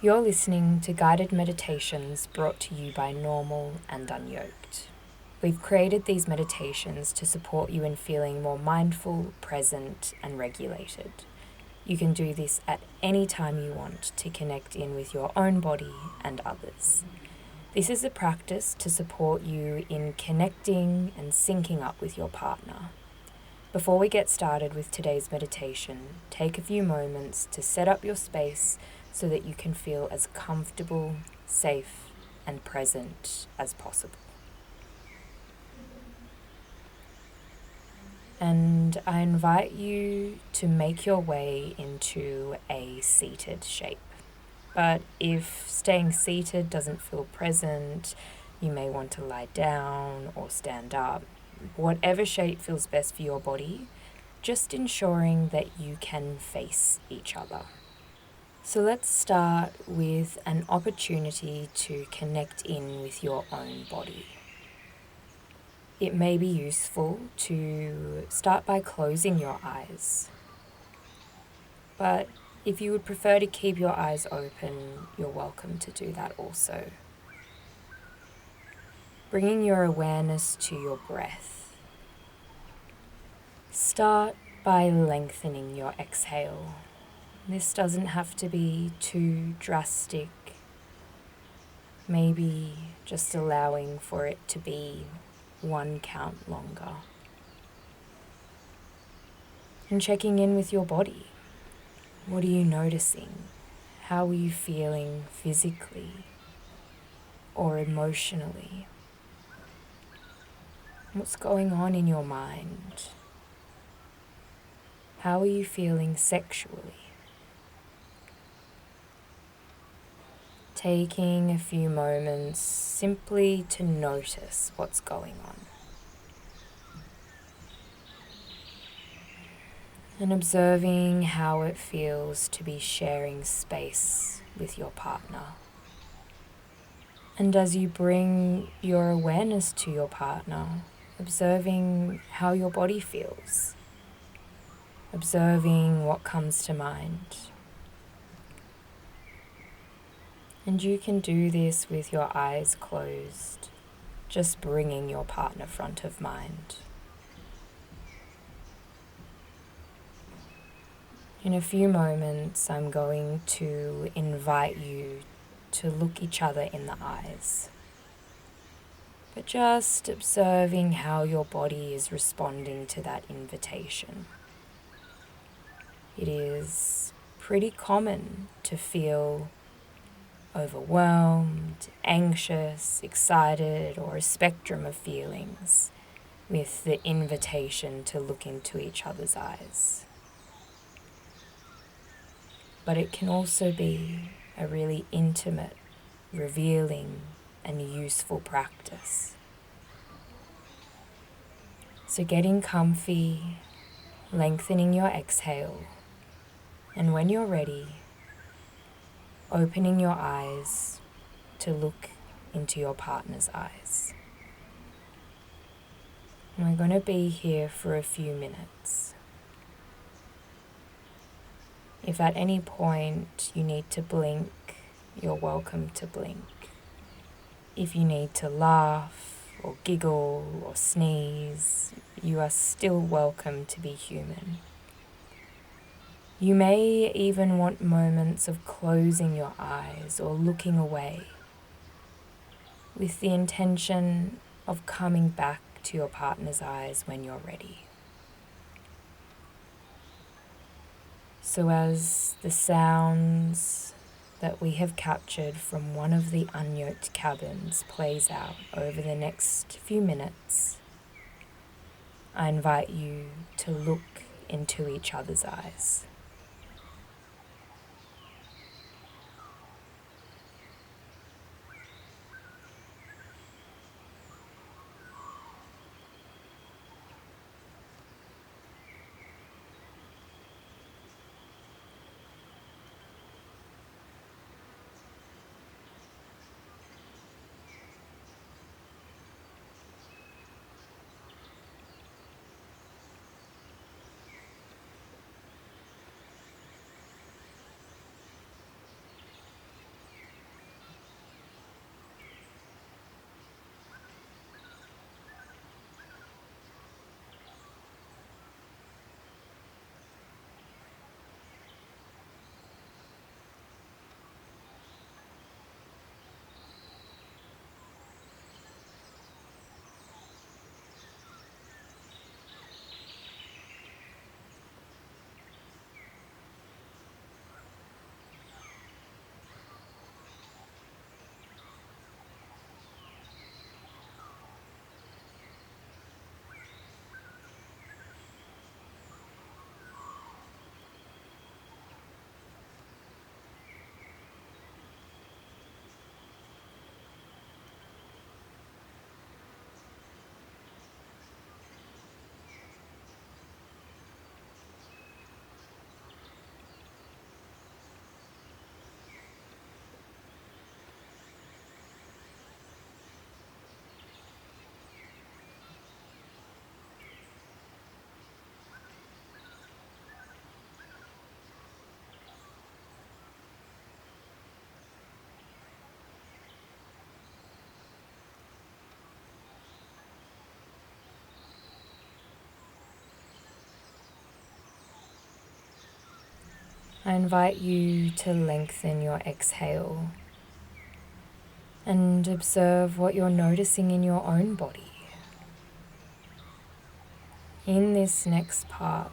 You're listening to guided meditations brought to you by Normal and Unyoked. We've created these meditations to support you in feeling more mindful, present, and regulated. You can do this at any time you want to connect in with your own body and others. This is a practice to support you in connecting and syncing up with your partner. Before we get started with today's meditation, take a few moments to set up your space so that you can feel as comfortable, safe, and present as possible. And I invite you to make your way into a seated shape. But if staying seated doesn't feel present, you may want to lie down or stand up. Whatever shape feels best for your body, just ensuring that you can face each other. So let's start with an opportunity to connect in with your own body. It may be useful to start by closing your eyes, but if you would prefer to keep your eyes open, you're welcome to do that also. Bringing your awareness to your breath. Start by lengthening your exhale. This doesn't have to be too drastic. Maybe just allowing for it to be one count longer. And checking in with your body. What are you noticing? How are you feeling physically or emotionally? What's going on in your mind? How are you feeling sexually? Taking a few moments simply to notice what's going on. And observing how it feels to be sharing space with your partner. And as you bring your awareness to your partner, observing how your body feels, observing what comes to mind. And you can do this with your eyes closed, just bringing your partner front of mind. In a few moments, I'm going to invite you to look each other in the eyes, but just observing how your body is responding to that invitation. It is pretty common to feel overwhelmed, anxious, excited, or a spectrum of feelings with the invitation to look into each other's eyes. But it can also be a really intimate, revealing, and useful practice. So getting comfy, lengthening your exhale, and when you're ready, opening your eyes to look into your partner's eyes. And we're going to be here for a few minutes. If at any point you need to blink, you're welcome to blink. If you need to laugh or giggle or sneeze, you are still welcome to be human. You may even want moments of closing your eyes or looking away with the intention of coming back to your partner's eyes when you're ready. So as the sounds that we have captured from one of the unyoked cabins plays out over the next few minutes, I invite you to look into each other's eyes. I invite you to lengthen your exhale and observe what you're noticing in your own body. In this next part,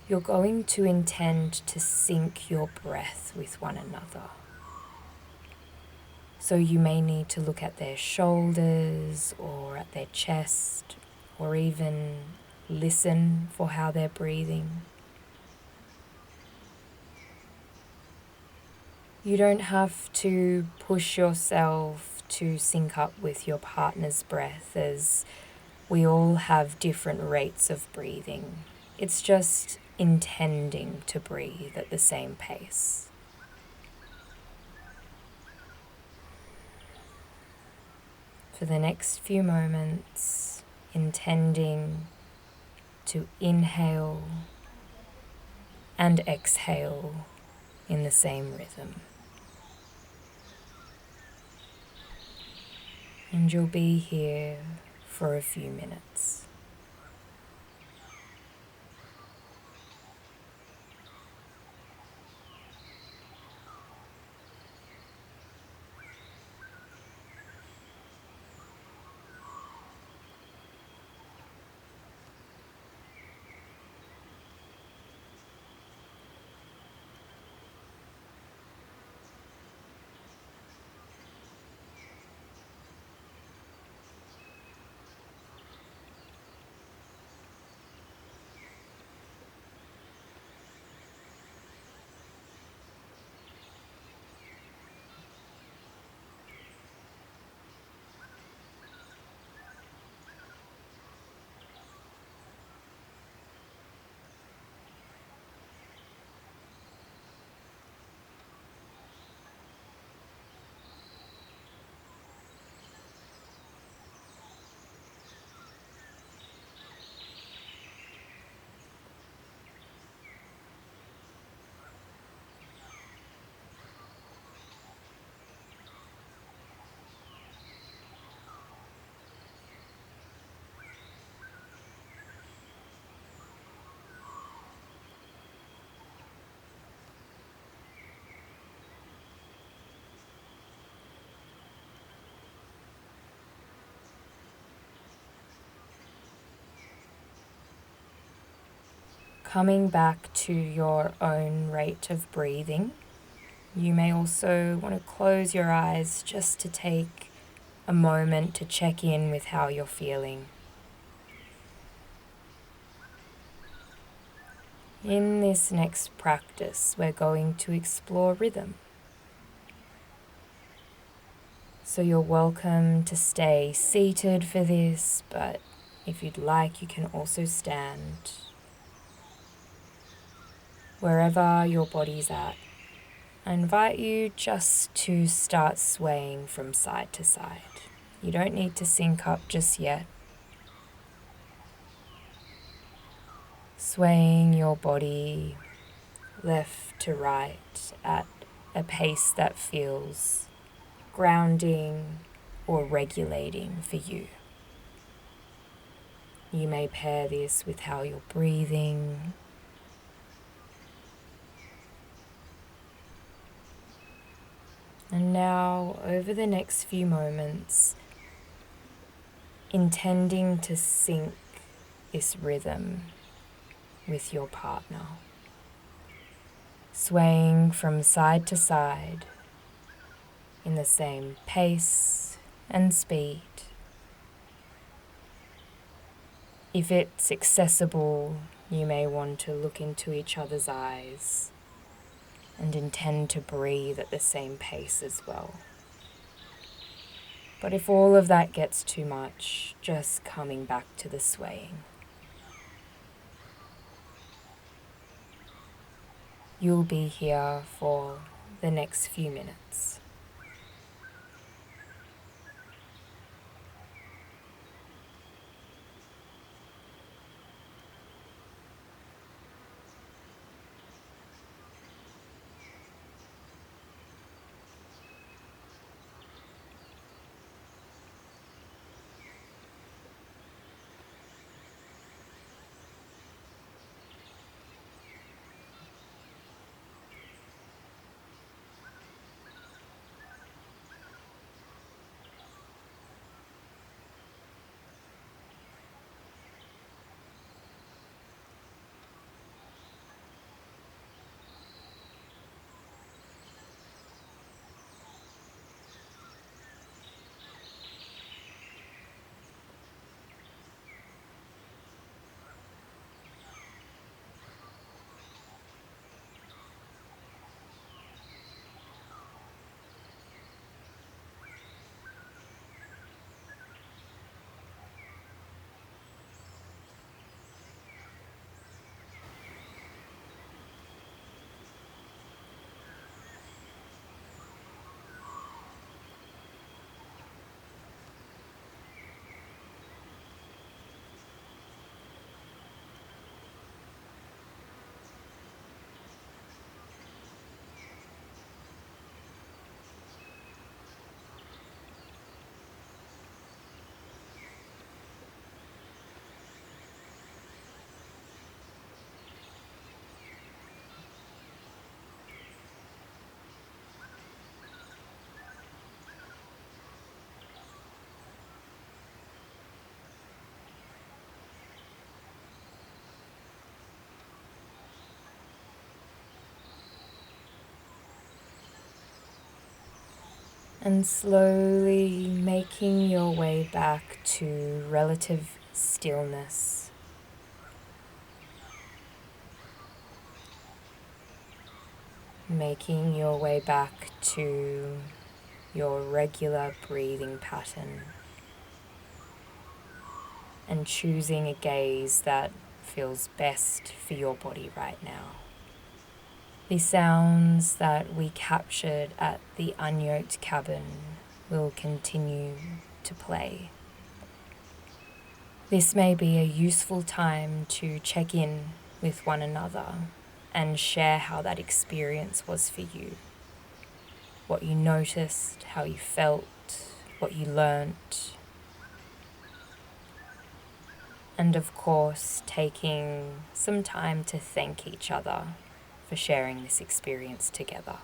you're going to intend to sync your breath with one another. So you may need to look at their shoulders or at their chest, or even listen for how they're breathing. You don't have to push yourself to sync up with your partner's breath, as we all have different rates of breathing. It's just intending to breathe at the same pace. For the next few moments, intending to inhale and exhale in the same rhythm. And you'll be here for a few minutes. Coming back to your own rate of breathing, you may also want to close your eyes just to take a moment to check in with how you're feeling. In this next practice, we're going to explore rhythm. So you're welcome to stay seated for this, but if you'd like, you can also stand. Wherever your body's at, I invite you just to start swaying from side to side. You don't need to sync up just yet. Swaying your body left to right at a pace that feels grounding or regulating for you. You may pair this with how you're breathing. And now, over the next few moments, intending to sync this rhythm with your partner, swaying from side to side in the same pace and speed. If it's accessible, you may want to look into each other's eyes and intend to breathe at the same pace as well. But if all of that gets too much, just coming back to the swaying. You'll be here for the next few minutes. And slowly making your way back to relative stillness. Making your way back to your regular breathing pattern. And choosing a gaze that feels best for your body right now. The sounds that we captured at the Unyoked Cabin will continue to play. This may be a useful time to check in with one another and share how that experience was for you. What you noticed, how you felt, what you learnt. And of course, taking some time to thank each other for sharing this experience together.